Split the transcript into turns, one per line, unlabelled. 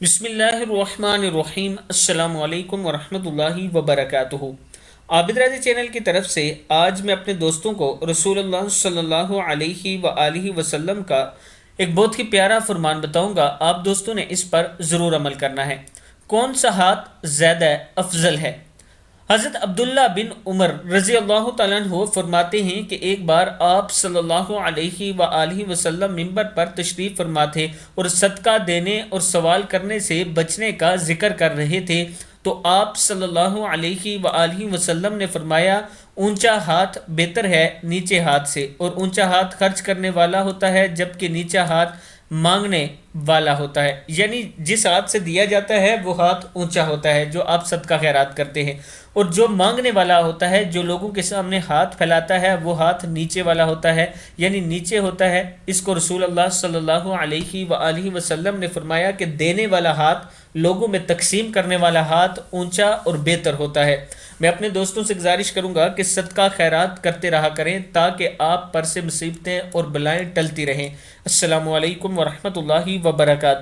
بسم اللہ الرحمن الرحیم۔ السلام علیکم ورحمۃ اللہ وبرکاتہ۔ عابد راضی چینل کی طرف سے آج میں اپنے دوستوں کو رسول اللہ صلی اللہ علیہ وآلہ وسلم کا ایک بہت ہی پیارا فرمان بتاؤں گا۔ آپ دوستوں نے اس پر ضرور عمل کرنا ہے۔ کون سا ہاتھ زیادہ افضل ہے؟ حضرت عبداللہ بن عمر رضی اللہ تعالیٰ عنہ فرماتے ہیں کہ ایک بار آپ صلی اللہ علیہ وآلہ وسلم منبر پر تشریف فرما تھے اور صدقہ دینے اور سوال کرنے سے بچنے کا ذکر کر رہے تھے، تو آپ صلی اللہ علیہ وآلہ وسلم نے فرمایا، اونچا ہاتھ بہتر ہے نیچے ہاتھ سے، اور اونچا ہاتھ خرچ کرنے والا ہوتا ہے جبکہ نیچا ہاتھ مانگنے والا ہوتا ہے۔ یعنی جس ہاتھ سے دیا جاتا ہے وہ ہاتھ اونچا ہوتا ہے جو آپ صدقہ خیرات کرتے ہیں، اور جو مانگنے والا ہوتا ہے، جو لوگوں کے سامنے ہاتھ پھیلاتا ہے، وہ ہاتھ نیچے والا ہوتا ہے، یعنی نیچے ہوتا ہے۔ اس کو رسول اللہ صلی اللہ علیہ وآلہ وسلم نے فرمایا کہ دینے والا ہاتھ، لوگوں میں تقسیم کرنے والا ہاتھ اونچا اور بہتر ہوتا ہے۔ میں اپنے دوستوں سے گزارش کروں گا کہ صدقہ خیرات کرتے رہا کریں تاکہ آپ پر سے مصیبتیں اور بلائیں ٹلتی رہیں۔ السلام علیکم ورحمۃ اللہ وبرکاتہ۔